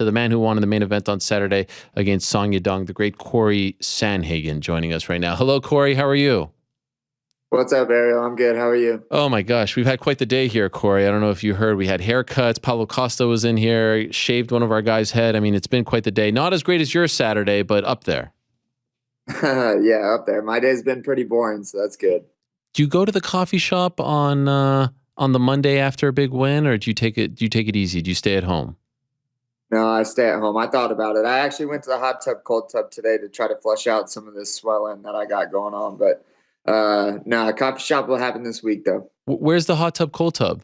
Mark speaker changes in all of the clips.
Speaker 1: to the man who won in the main event on Saturday against Song Yadong, the great Cory Sandhagen, joining us right now. Hello, Cory. How are you?
Speaker 2: What's up, Ariel? I'm good. How are you?
Speaker 1: Oh my gosh, we've had quite the day here, Cory. I don't know if you heard, we had haircuts. Pablo Costa was in here, shaved one of our guys' head. I mean, it's been quite the day. Not as great as your Saturday, but up there.
Speaker 2: Yeah, up there. My day's been pretty boring, so that's good.
Speaker 1: Do you go to the coffee shop on the Monday after a big win, or do you take it easy? Do you stay at home?
Speaker 2: No, I stay at home. I thought about it. I actually went to the hot tub, cold tub today to try to flush out some of this swelling that I got going on. But no, coffee shop will happen this week, though.
Speaker 1: Where's the hot tub, cold tub?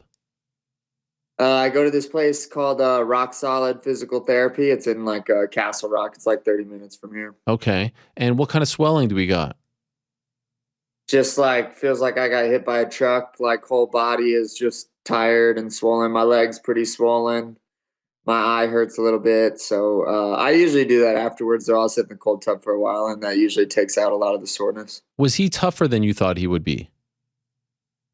Speaker 2: I go to this place called Rock Solid Physical Therapy. It's in like Castle Rock. It's like 30 minutes from here.
Speaker 1: Okay. And what kind of swelling do we got?
Speaker 2: Just like feels like I got hit by a truck. Like whole body is just tired and swollen. My leg's pretty swollen. My eye hurts a little bit. So I usually do that afterwards. So I'll sit in the cold tub for a while, and that usually takes out a lot of the soreness.
Speaker 1: Was he tougher than you thought he would be?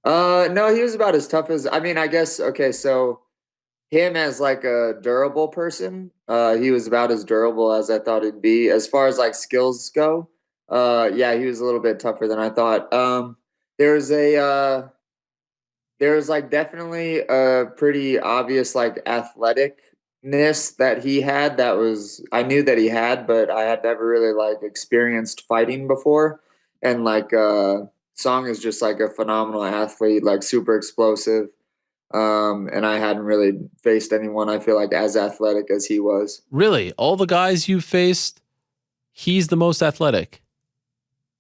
Speaker 2: No, he was about as tough as, I mean, I guess, okay, so him as like a durable person, he was about as durable as I thought he'd be. As far as like skills go, yeah, he was a little bit tougher than I thought. There's like definitely a pretty obvious like athleticness that he had that was, I knew that he had, but I had never really like experienced fighting before. And like Song is just like a phenomenal athlete, like super explosive. And I hadn't really faced anyone I feel like as athletic as he was.
Speaker 1: Really? All the guys you faced, he's the most athletic?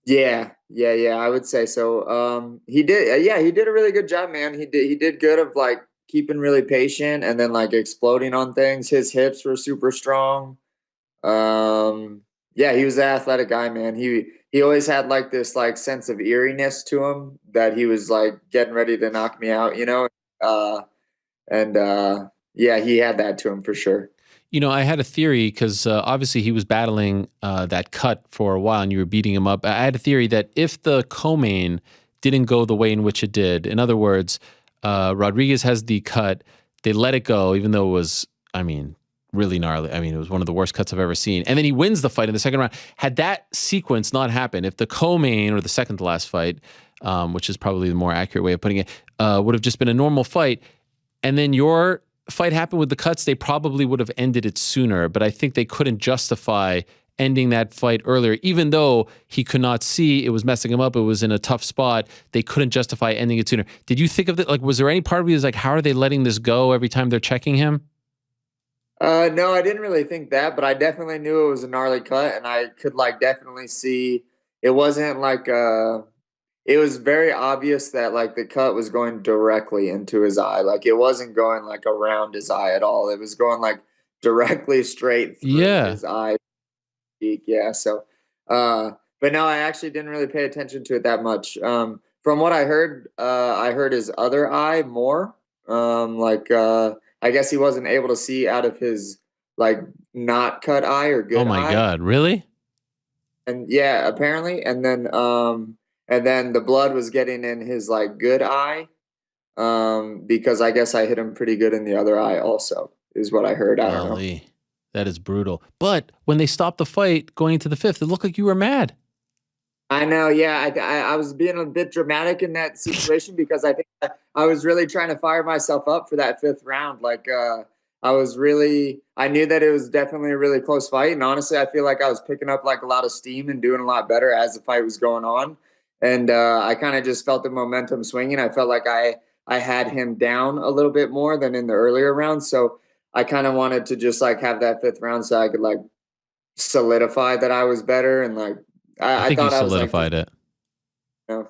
Speaker 2: Yeah. I would say so. He did, yeah, he did a really good job, man. He did good of like keeping really patient and then like exploding on things. His hips were super strong. Yeah, he was an athletic guy, man. He always had like this like sense of eeriness to him that he was like getting ready to knock me out, you know? Uh, and yeah, he had that to him for sure.
Speaker 1: You know, I had a theory because obviously he was battling that cut for a while and you were beating him up. I had a theory that if the co-main didn't go the way in which it did, in other words, Rodriguez has the cut, they let it go, even though it was, I mean, really gnarly. I mean, it was one of the worst cuts I've ever seen. And then he wins the fight in the second round. Had that sequence not happened, if the co-main or the second to last fight, which is probably the more accurate way of putting it, would have just been a normal fight, and then your fight happened with the cuts, they probably would have ended it sooner. But I think they couldn't justify ending that fight earlier, even though he could not see, it was messing him up, it was in a tough spot. They couldn't justify ending it sooner. Did you think of it? Like, was there any part of you that's like, how are they letting this go every time they're checking him?
Speaker 2: No, I didn't really think that, but I definitely knew it was a gnarly cut, and I could like definitely see it wasn't like it was very obvious that like the cut was going directly into his eye. Like it wasn't going like around his eye at all. It was going like directly straight through
Speaker 1: Yeah.
Speaker 2: his eye. Yeah. So but no, I actually didn't really pay attention to it that much. From what I heard his other eye more. I guess he wasn't able to see out of his like not cut eye or
Speaker 1: Oh
Speaker 2: good
Speaker 1: my
Speaker 2: eye.
Speaker 1: God, really?
Speaker 2: And yeah, apparently. And then the blood was getting in his like good eye. Because I guess I hit him pretty good in the other eye also, is what I heard. I don't know.
Speaker 1: Golly, that is brutal. But when they stopped the fight going into the fifth, it looked like you were mad.
Speaker 2: I know, yeah. I was being a bit dramatic in that situation because I think I was really trying to fire myself up for that fifth round. Like I knew that it was definitely a really close fight, and honestly, I feel like I was picking up like a lot of steam and doing a lot better as the fight was going on, and I kind of just felt the momentum swinging. I felt like I had him down a little bit more than in the earlier rounds, so I kind of wanted to just like have that fifth round so I could like solidify that I was better and like
Speaker 1: I
Speaker 2: I
Speaker 1: think you
Speaker 2: thought I was like just
Speaker 1: solidified it.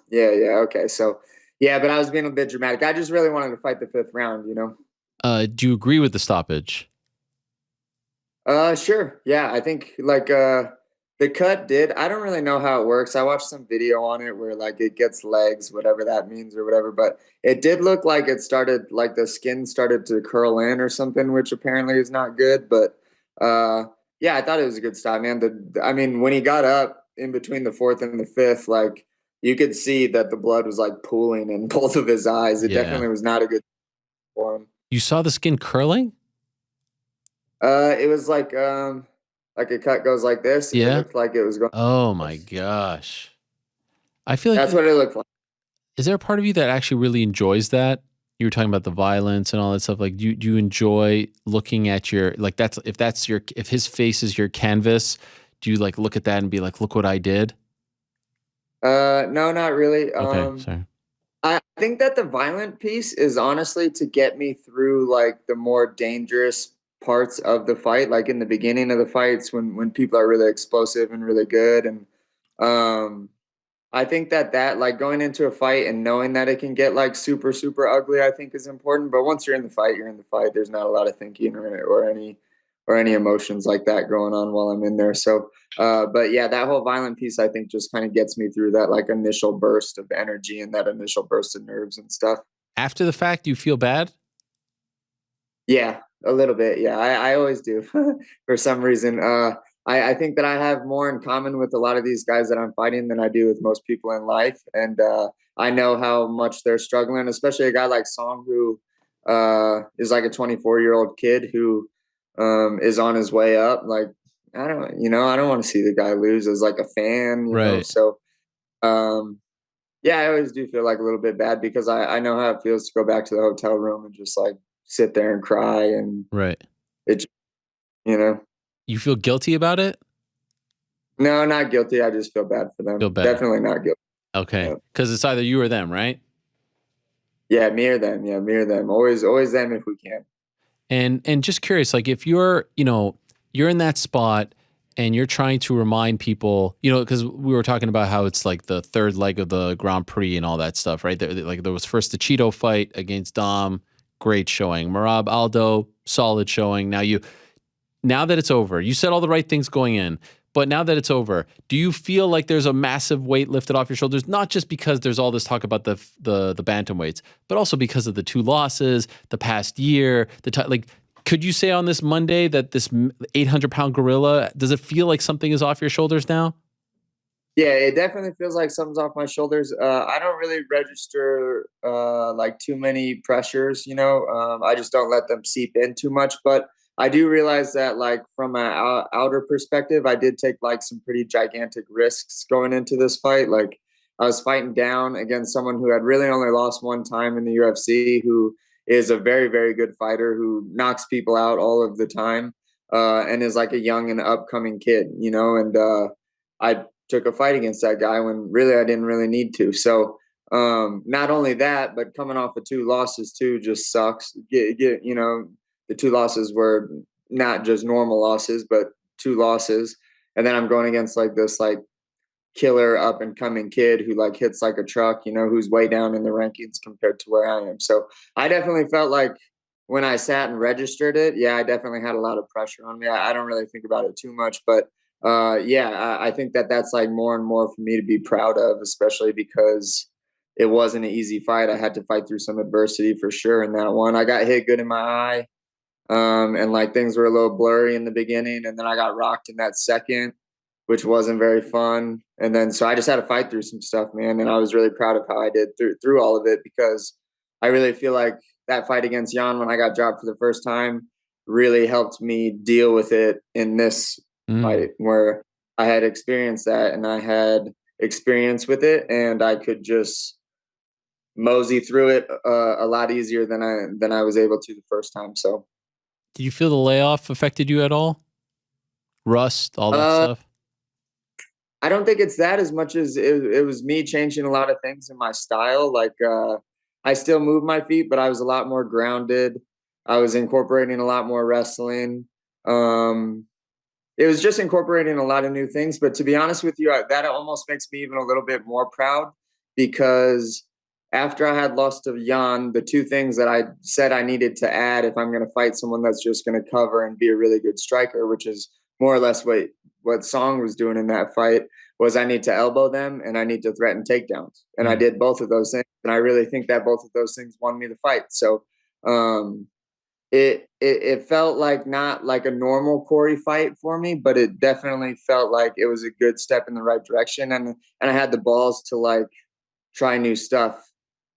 Speaker 2: yeah, okay. So yeah, but I was being a bit dramatic. I just really wanted to fight the fifth round, you know.
Speaker 1: Do you agree with the stoppage?
Speaker 2: Sure. Yeah, I think like the cut did. I don't really know how it works. I watched some video on it where like it gets legs, whatever that means or whatever, but it did look like it started like the skin started to curl in or something, which apparently is not good, but yeah, I thought it was a good stop, man. I mean, when he got up in between the fourth and the fifth, like you could see that the blood was like pooling in both of his eyes. It
Speaker 1: Yeah.
Speaker 2: definitely was not a good for him.
Speaker 1: You saw the skin curling?
Speaker 2: It was like a cut goes like this. It
Speaker 1: Yeah.
Speaker 2: looked like it was going.
Speaker 1: Oh
Speaker 2: Like
Speaker 1: my
Speaker 2: this.
Speaker 1: gosh. I feel like
Speaker 2: That's what it looked like.
Speaker 1: is there a part of you that actually really enjoys that? You were talking about the violence and all that stuff. Like, do you enjoy looking at your like if his face is your canvas, do you like look at that and be like, look what I did?
Speaker 2: No, not really.
Speaker 1: Okay, sorry.
Speaker 2: I think that the violent piece is honestly to get me through like the more dangerous parts of the fight, like in the beginning of the fights when people are really explosive and really good. And um I think that like going into a fight and knowing that it can get like super, super ugly, I think is important. But once you're in the fight, you're in the fight. There's not a lot of thinking or any emotions like that going on while I'm in there. So but yeah, that whole violent piece I think just kind of gets me through that like initial burst of energy and that initial burst of nerves and stuff.
Speaker 1: After the fact, do you feel bad?
Speaker 2: Yeah, a little bit. Yeah, I always do for some reason. I think that I have more in common with a lot of these guys that I'm fighting than I do with most people in life. And I know how much they're struggling, especially a guy like Song, who is like a 24-year-old kid who is on his way up. Like, I don't want to see the guy lose as like a fan, you know?
Speaker 1: Right,
Speaker 2: So, um, yeah, I always do feel like a little bit bad because I know how it feels to go back to the hotel room and just like sit there and cry and
Speaker 1: right.
Speaker 2: it, you know,
Speaker 1: You feel guilty about it?
Speaker 2: no, not guilty. I just feel bad for
Speaker 1: Feel
Speaker 2: them.
Speaker 1: bad.
Speaker 2: Definitely not guilty.
Speaker 1: Okay.
Speaker 2: Yeah.
Speaker 1: Because it's either you or them, right?
Speaker 2: Yeah, me or them. Yeah, me or them. Always them if we can.
Speaker 1: And just curious, like if you're, you're in that spot and you're trying to remind people, because we were talking about how it's like the third leg of the Grand Prix and all that stuff, right? Like there was first the Cheeto fight against Dom, great showing. Marab Aldo, solid showing. Now that it's over, you said all the right things going in, but now that it's over, do you feel like there's a massive weight lifted off your shoulders? Not just because there's all this talk about the bantamweights, but also because of the two losses, the past year, like. Could you say on this Monday that this 800-pound gorilla, does it feel like something is off your shoulders now?
Speaker 2: Yeah, it definitely feels like something's off my shoulders. I don't really register like too many pressures, you know. I just don't let them seep in too much. But I do realize that, like from an outer perspective, I did take like some pretty gigantic risks going into this fight. Like I was fighting down against someone who had really only lost one time in the UFC, who is a very, very good fighter who knocks people out all of the time, and is like a young and upcoming kid, you know. And I took a fight against that guy when really I didn't really need to. So not only that, but coming off of two losses too just sucks. The two losses were not just normal losses, but two losses. And then I'm going against like this like killer up and coming kid who like hits like a truck, you know, who's way down in the rankings compared to where I am. So I definitely felt like when I sat and registered it, yeah, I definitely had a lot of pressure on me. I don't really think about it too much, but yeah, I think that that's like more and more for me to be proud of, especially because it wasn't an easy fight. I had to fight through some adversity for sure in that one. I got hit good in my eye, and like things were a little blurry in the beginning, and then I got rocked in that second, which wasn't very fun. And then so I just had to fight through some stuff, man. And I was really proud of how I did through all of it because I really feel like that fight against Yan when I got dropped for the first time really helped me deal with it in this
Speaker 1: Mm.
Speaker 2: fight where I had experienced that and I had experience with it and I could just mosey through it a lot easier than I was able to the first time. So
Speaker 1: Do you feel the layoff affected you at all? Rust, all that
Speaker 2: uh,
Speaker 1: stuff?
Speaker 2: I don't think it's that as much as it was me changing a lot of things in my style. Like I still move my feet, but I was a lot more grounded. I was incorporating a lot more wrestling. Um, it was just incorporating a lot of new things. But to be honest with you, that almost makes me even a little bit more proud because after I had lost to Jan, the two things that I said I needed to add if I'm going to fight someone that's just going to cover and be a really good striker, which is more or less what Song was doing in that fight, was I need to elbow them and I need to threaten takedowns. And I
Speaker 1: Mm.
Speaker 2: did both of those things. And I really think that both of those things won me the fight. So um, it felt like not like a normal Cory fight for me, but it definitely felt like it was a good step in the right direction. And I had the balls to like try new stuff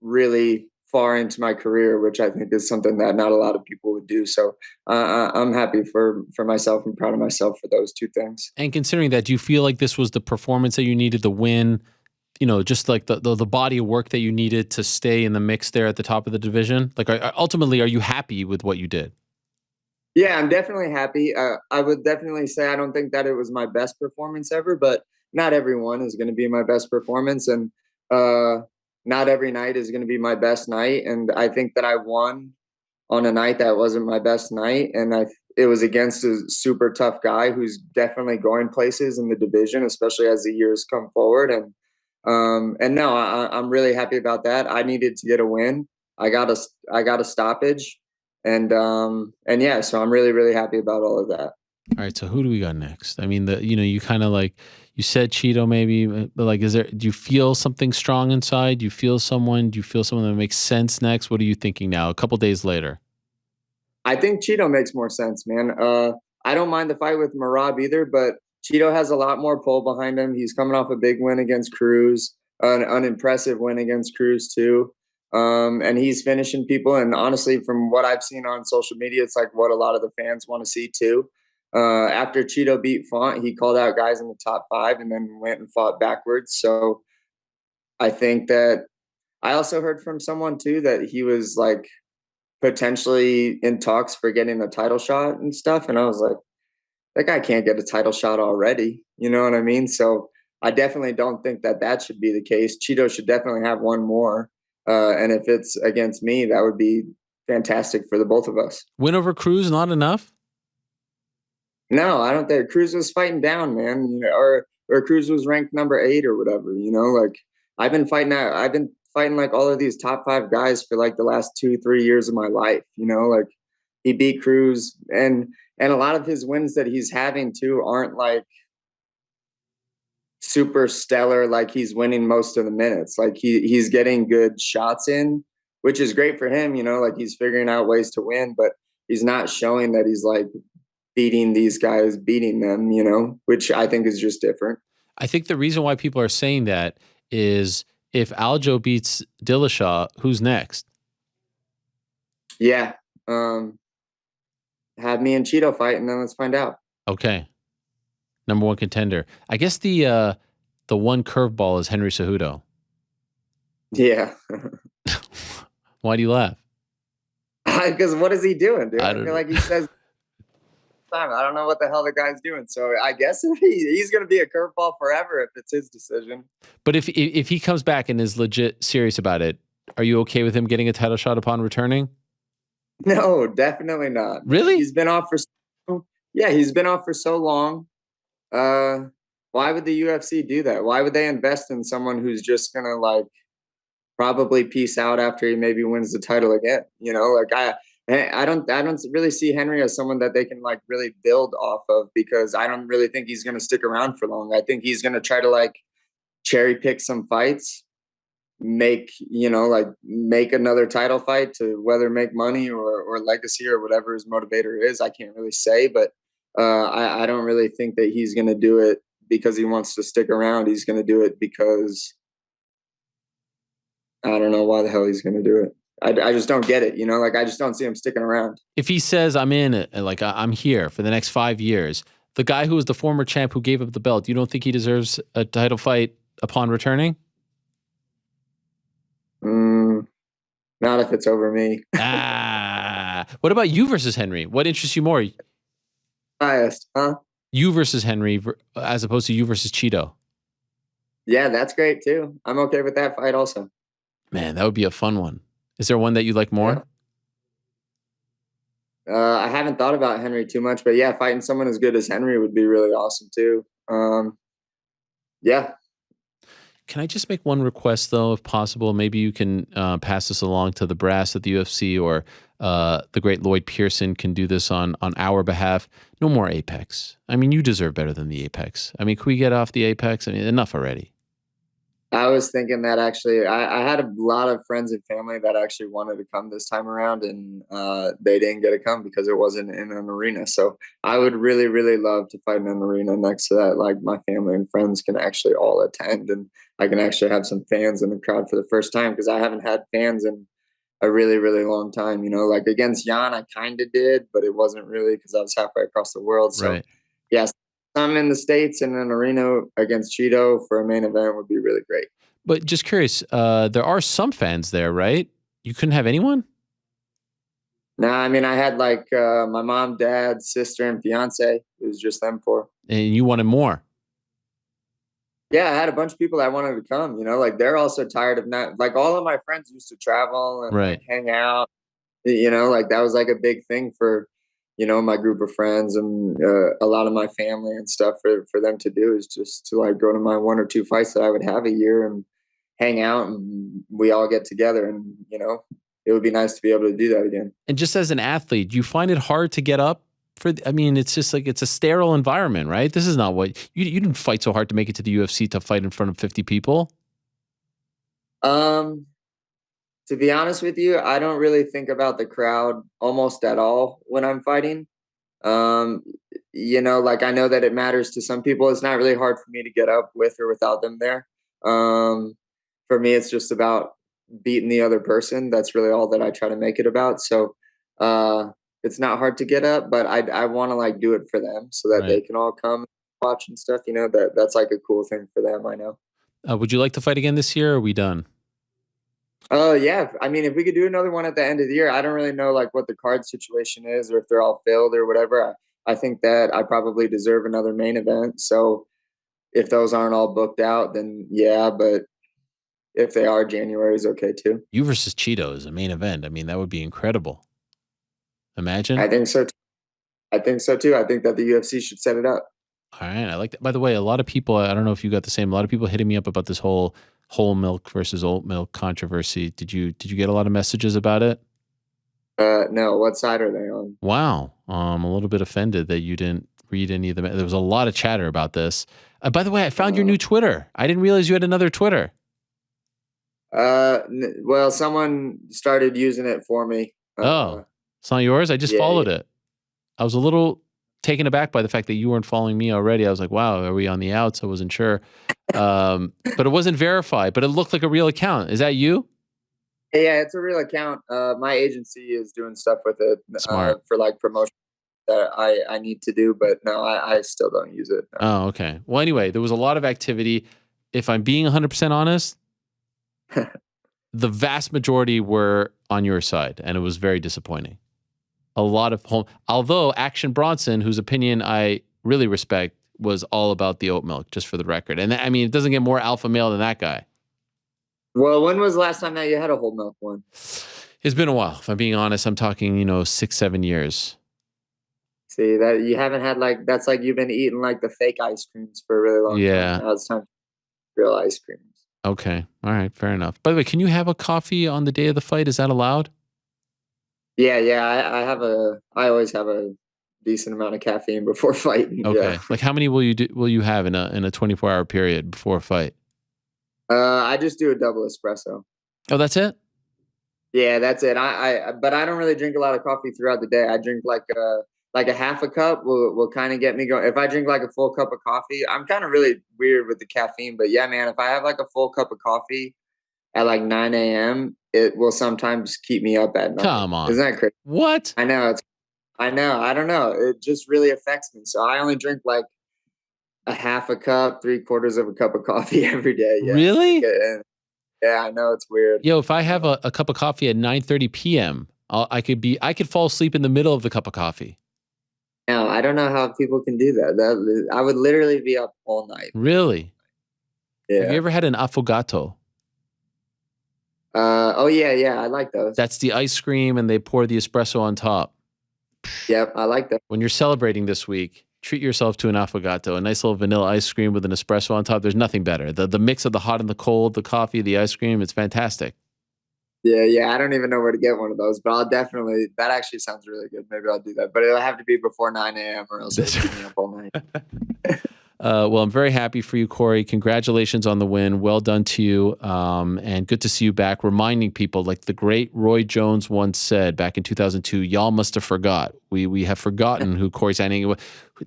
Speaker 2: really far into my career, which I think is something that not a lot of people would do. So I'm happy for myself and proud of myself for those two things.
Speaker 1: And considering that, do you feel like this was the performance that you needed to win? Just like the body of work that you needed to stay in the mix there at the top of the division? Like, ultimately, are you happy with what you did?
Speaker 2: Yeah, I'm definitely happy. I would definitely say I don't think that it was my best performance ever, but not everyone is going to be my best performance, and uh, not every night is going to be my best night. And I think that I won on a night that wasn't my best night, and it was against a super tough guy who's definitely going places in the division, especially as the years come forward. And no, I'm really happy about that. I needed to get a win. I got a stoppage, and yeah, so I'm really really happy about all of that.
Speaker 1: All right, so who do we got next? I mean, you kind of like, you said Cheeto maybe, but like, do you feel something strong inside? Do you feel someone? Do you feel someone that makes sense next? What are you thinking now? A couple days later.
Speaker 2: I think Cheeto makes more sense, man. I don't mind the fight with Marab either, but Cheeto has a lot more pull behind him. He's coming off a big win against Cruz, an unimpressive win against Cruz too. And he's finishing people. And honestly, from what I've seen on social media, it's like what a lot of the fans want to see too. After Cheeto beat Font, he called out guys in the top 5 and then went and fought backwards. So I think that I also heard from someone too that he was like potentially in talks for getting a title shot and stuff. And I was like, that guy can't get a title shot already. You know what I mean? So I definitely don't think that that should be the case. Cheeto should definitely have one more. And if it's against me, that would be fantastic for the both of us.
Speaker 1: Win over Cruz, not enough?
Speaker 2: No, I don't think Cruz was fighting down, man. Or Cruz was ranked number 8 or whatever. Like I've been fighting like all of these top 5 guys for like the last 2-3 years of my life. Like he beat Cruz, and a lot of his wins that he's having too aren't like super stellar. Like he's winning most of the minutes. Like he's getting good shots in, which is great for him. Like he's figuring out ways to win, but he's not showing that he's like beating these guys, beating them, which I think is just different.
Speaker 1: I think the reason why people are saying that is if Aljo beats Dillashaw, who's next?
Speaker 2: Yeah. Have me and Cheeto fight, and then let's find out.
Speaker 1: Okay. Number 1 contender. I guess the one curveball is Henry Cejudo.
Speaker 2: Yeah.
Speaker 1: Why do you laugh?
Speaker 2: Because what is he doing, dude?
Speaker 1: I
Speaker 2: I
Speaker 1: don't
Speaker 2: feel
Speaker 1: know.
Speaker 2: like he says time. I don't know what the hell the guy's doing. So I guess he's going to be a curveball forever if it's his decision.
Speaker 1: But if he comes back and is legit serious about it, are you okay with him getting a title shot upon returning?
Speaker 2: No, definitely not.
Speaker 1: Really?
Speaker 2: He's been off he's been off for so long. Why would the UFC do that? Why would they invest in someone who's just gonna like probably peace out after he maybe wins the title again? I don't really see Henry as someone that they can like really build off of, because I don't really think he's gonna stick around for long. I think he's gonna try to like cherry pick some fights, make another title fight to whether make money or legacy or whatever his motivator is. I can't really say, but I don't really think that he's going to do it because he wants to stick around. He's going to do it because I don't know why the hell he's going to do it. I just don't get it. I just don't see him sticking around.
Speaker 1: If he says I'm in it, like I'm here for the next 5 years, the guy who was the former champ who gave up the belt, you don't think he deserves a title fight upon returning?
Speaker 2: Not if it's over me.
Speaker 1: What about you versus Henry? What interests you more?
Speaker 2: Biased, huh?
Speaker 1: You versus Henry as opposed to you versus Cheeto.
Speaker 2: Yeah, that's great too. I'm okay with that fight also.
Speaker 1: Man, that would be a fun one. Is there one that you like more?
Speaker 2: Yeah. I haven't thought about Henry too much, but yeah, fighting someone as good as Henry would be really awesome too. Yeah.
Speaker 1: Can I just make one request, though, if possible? Maybe you can pass this along to the brass at the UFC, or the great Lloyd Pearson can do this on our behalf. No more Apex. I mean, you deserve better than the Apex. I mean, can we get off the Apex? I mean, enough already.
Speaker 2: I was thinking that actually, I had a lot of friends and family that actually wanted to come this time around, and they didn't get to come because it wasn't in an arena. So I would really, really love to fight in an arena next to that. Like my family and friends can actually all attend, and I can actually have some fans in the crowd for the first time, because I haven't had fans in a really, really long time. Like against Yan, I kind of did, but it wasn't really because I was halfway across the world. So,
Speaker 1: Right.
Speaker 2: yes, I'm in the States in an arena against Cheeto for a main event would be really great.
Speaker 1: But just curious, there are some fans there, right? You couldn't have anyone?
Speaker 2: Nah, I mean, I had like my mom, dad, sister, and fiance. It was just them four.
Speaker 1: And you wanted more.
Speaker 2: Yeah, I had a bunch of people that wanted to come. Like they're also tired of not like all of my friends used to travel and
Speaker 1: Right.
Speaker 2: like hang out. Like that was like a big thing for my group of friends and a lot of my family and stuff for them to do is just to like go to my 1 or 2 fights that I would have a year and hang out and we all get together and it would be nice to be able to do that again.
Speaker 1: And just as an athlete, do you find it hard to get up I mean, it's just like it's a sterile environment, right? This is not what you didn't fight so hard to make it to the UFC to fight in front of 50 people.
Speaker 2: To be honest with you, I don't really think about the crowd almost at all when I'm fighting. Um, like I know that it matters to some people. It's not really hard for me to get up with or without them there. Um, for me, it's just about beating the other person. That's really all that I try to make it about. So, it's not hard to get up, but I want to like do it for them so that they
Speaker 1: Right.
Speaker 2: can all come watch and stuff. That's like a cool thing for them. I know.
Speaker 1: Would you like to fight again this year, or are we done?
Speaker 2: Oh yeah. I mean, if we could do another one at the end of the year, I don't really know like what the card situation is or if they're all filled or whatever. I think that I probably deserve another main event. So if those aren't all booked out, then yeah. But if they are, January is okay too.
Speaker 1: You versus Cheeto is a main event. I mean, that would be incredible. Imagine.
Speaker 2: I think so. I think so too. I think that the UFC should set it up.
Speaker 1: All right, I like that. By the way, a lot of people, I don't know if you got the same, a lot of people hitting me up about this whole milk versus oat milk controversy. Did you get a lot of messages about it?
Speaker 2: No. What side are they on?
Speaker 1: Wow. I'm a little bit offended that you didn't read any of them. There was a lot of chatter about this. By the way, I found your new Twitter. I didn't realize you had another Twitter.
Speaker 2: Well, someone started using it for me.
Speaker 1: Oh, it's not yours? I just followed it. I was a little taken aback by the fact that you weren't following me already. I was like, wow, are we on the outs? I wasn't sure. But it wasn't verified, but it looked like a real account. Is that you?
Speaker 2: Yeah, it's a real account. My agency is doing stuff with it
Speaker 1: Smart.
Speaker 2: for like promotion that I need to do, but no, I still don't use it. No.
Speaker 1: Oh, okay. Well, anyway, there was a lot of activity. If I'm being 100% honest, the vast majority were on your side, and it was very disappointing. A lot of although Action Bronson, whose opinion I really respect, was all about the oat milk, just for the record. And I mean, it doesn't get more alpha male than that guy.
Speaker 2: Well, when was the last time that you had a whole milk one?
Speaker 1: It's been a while. If I'm being honest, I'm talking, 6-7 years.
Speaker 2: See that you haven't had like that's like you've been eating like the fake ice creams for a really long time. Now it's time for real ice creams.
Speaker 1: Okay. All right. Fair enough. By the way, can you have a coffee on the day of the fight? Is that allowed?
Speaker 2: Yeah. I always have a decent amount of caffeine before fighting.
Speaker 1: Okay.
Speaker 2: Yeah.
Speaker 1: Like how many will you have in a 24-hour period before a fight?
Speaker 2: I just do a double espresso.
Speaker 1: Oh, that's it?
Speaker 2: Yeah, that's it. But I don't really drink a lot of coffee throughout the day. I drink like a half a cup will kind of get me going. If I drink like a full cup of coffee, I'm kind of really weird with the caffeine. But yeah, man, if I have like a full cup of coffee at like 9 a.m., it will sometimes keep me up at night.
Speaker 1: Come on.
Speaker 2: Isn't that crazy?
Speaker 1: What?
Speaker 2: I know. I know. I don't know. It just really affects me. So I only drink like a half a cup, 3/4 of a cup of coffee every day. Yeah.
Speaker 1: Really?
Speaker 2: Yeah, I know it's weird.
Speaker 1: Yo, if I have a cup of coffee at 9:30 p.m., I could fall asleep in the middle of the cup of coffee.
Speaker 2: Now, I don't know how people can do that. I would literally be up all night.
Speaker 1: Really?
Speaker 2: Yeah.
Speaker 1: Have you ever had an affogato?
Speaker 2: Oh yeah, I like those.
Speaker 1: That's the ice cream and they pour the espresso on top.
Speaker 2: Yep, I like that.
Speaker 1: When you're celebrating this week, treat yourself to an affogato, a nice little vanilla ice cream with an espresso on top. There's nothing better. The mix of the hot and the cold, the coffee, the ice cream, it's fantastic.
Speaker 2: Yeah. I don't even know where to get one of those, but that actually sounds really good. Maybe I'll do that. But it'll have to be before 9 a.m. or else it'll keep me up all night.
Speaker 1: Well, I'm very happy for you, Cory. Congratulations on the win. Well done to you. And good to see you back, reminding people, like the great Roy Jones once said back in 2002, y'all must have forgot. We have forgotten who Cory Sandhagen was,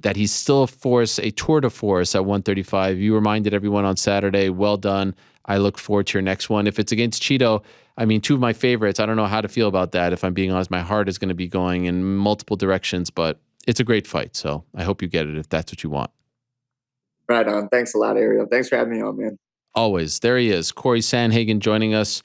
Speaker 1: that he's still a force, a tour de force at 135. You reminded everyone on Saturday. Well done. I look forward to your next one. If it's against Cheeto, I mean, two of my favorites. I don't know how to feel about that. If I'm being honest, my heart is going to be going in multiple directions, but it's a great fight. So I hope you get it if that's what you want.
Speaker 2: Right on. Thanks a lot, Ariel. Thanks for having me on, man.
Speaker 1: Always. There he is, Cory Sandhagen, joining us